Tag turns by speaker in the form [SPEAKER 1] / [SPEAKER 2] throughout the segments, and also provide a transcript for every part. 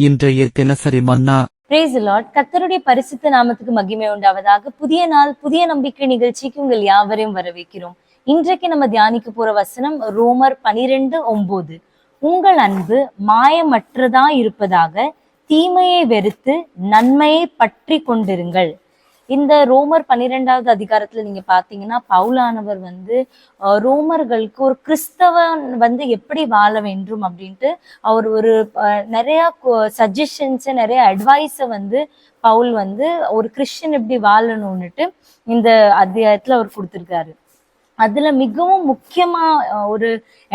[SPEAKER 1] இன்றைய தினசரி மன்னா.
[SPEAKER 2] Praise the Lord. கர்த்தருடைய பரிசுத்த நாமத்துக்கு மகிமை உண்டாவதாக. புதிய நாள், புதிய நம்பிக்கை நிகழ்ச்சிக்கு உங்கள் யாவரையும் வரவேற்கிறோம். இன்றைக்கு நம்ம தியானிக்க போற வசனம் ரோமர் 12:9. உங்கள் அன்பு மாயமற்றதா இருப்பதாக, தீமையை வெறுத்து நன்மையை பற்றி கொண்டிருங்கள். இந்த ரோமர் 12வது அதிகாரத்துல நீங்க பாத்தீங்கன்னா, பவுலானவர் ரோமர்களுக்கு ஒரு கிறிஸ்தவன் எப்படி வாழ வேண்டும் அப்படின்ட்டு அவர் ஒரு நிறைய சஜஷன்ஸ், நிறைய அட்வைஸ பவுல் ஒரு கிறிஸ்டியன் எப்படி வாழணும்னுட்டு இந்த அத்தியாயத்துல அவர் கொடுத்திருக்காரு. அதுல மிகவும் முக்கியமா ஒரு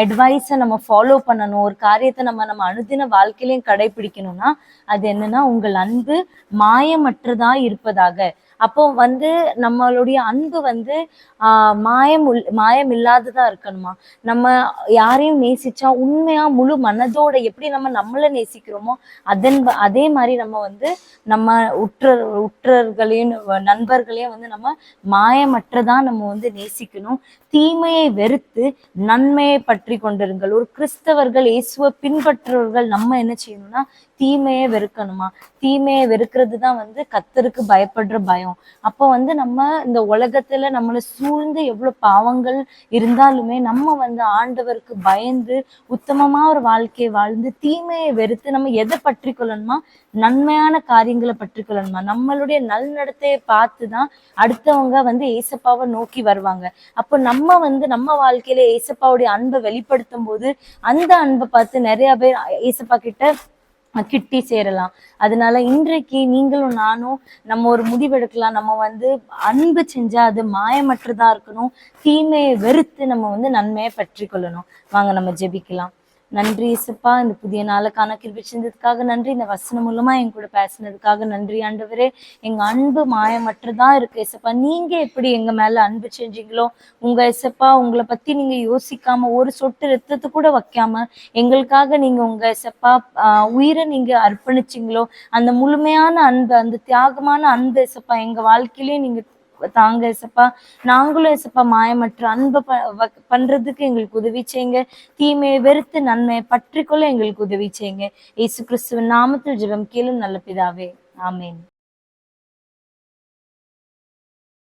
[SPEAKER 2] அட்வைஸை நம்ம ஃபாலோ பண்ணணும், ஒரு காரியத்தை நம்ம அனுதின வாழ்க்கையிலையும் கடைபிடிக்கணும்னா அது என்னன்னா, உங்கள் அன்பு மாயமற்றதா இருப்பதாக. அப்போ நம்மளுடைய அன்பு மாயம் இல்லாததா இருக்கணுமா. நம்ம யாரையும் நேசிச்சா உண்மையா முழு மனதோட எப்படி நம்மளை நேசிக்கிறோமோ அதே மாதிரி நம்ம உற்றர்களையும் நண்பர்களையும் நம்ம மாயமற்றதா நம்ம நேசிக்கணும். தீமையை வெறுத்து நன்மையை பற்றி கொண்டிருங்கள். ஒரு கிறிஸ்தவர்கள், இயேசுவை பின்பற்றுவர்கள் நம்ம என்ன செய்யணும்னா தீமையை வெறுக்கணுமா. தீமையை வெறுக்கிறது தான் கர்த்தருக்கு பயப்படுற பயம். அப்போ நம்ம இந்த உலகத்துல நம்மளை சூழ்ந்து எவ்வளவு பாவங்கள் இருந்தாலுமே நம்ம ஆண்டவருக்கு பயந்து உத்தமமா ஒரு வாழ்க்கையை வாழ்ந்து தீமையை வெறுத்து நம்ம எதை பற்றி கொள்ளணுமா, நன்மையான காரியங்களை பற்றி கொள்ளணுமா. நம்மளுடைய நல்நடத்தையை பார்த்துதான் அடுத்தவங்க ஏசப்பாவை நோக்கி வருவாங்க. அப்போ நம்ம நம்ம வாழ்க்கையில ஏசப்பாவுடைய அன்பை வெளிப்படுத்தும் போது அந்த அன்பை பார்த்து நிறைய பேர் ஏசப்பா கிட்டி சேரலாம். அதனால இன்றைக்கு நீங்களும் நானும் நம்ம ஒரு முடிவெடுக்கலாம். நம்ம அன்பு செஞ்சா அது மாயமற்றதா இருக்கணும். தீமையை வெறுத்து நம்ம நன்மையை பற்றி கொள்ளணும். வாங்க நம்ம ஜெபிக்கலாம். நன்றி இயேசுப்பா, இந்த புதிய நாளுக்கான கிருபை செஞ்சதுக்காக நன்றி. இந்த வசனம் மூலமா என் கூட பேசினதுக்காக நன்றி ஆண்டவரே. எங்க அன்பு மாயமற்றதா இருக்கு இயேசுப்பா. நீங்க எப்படி எங்க மேல அன்பு செஞ்சீங்களோ, உங்க இயேசுப்பா உங்களை பத்தி நீங்க யோசிக்காம ஒரு சொட்டு ரத்தத்தை கூட வைக்காம எங்களுக்காக நீங்க உங்க இயேசுப்பா உயிரை நீங்க அர்ப்பணிச்சிங்களோ, அந்த முழுமையான அன்பு, அந்த தியாகமான அன்பு இயேசுப்பா எங்க வாழ்க்கையிலேயே நீங்க தாங்க இயேசுப்பா. நாங்களும் இயேசுப்பா மாயமற்ற அன்பை பண்றதுக்கு எங்களுக்கு உதவி செய்யுங்க. தீமையை வெறுத்து நன்மையை பற்றிக்கொள்ள எங்களுக்கு உதவி செய்யுங்க. இயேசு கிறிஸ்துவின் நாமத்தில் ஜெபம் கேளும் நல்ல பிதாவே, ஆமேன்.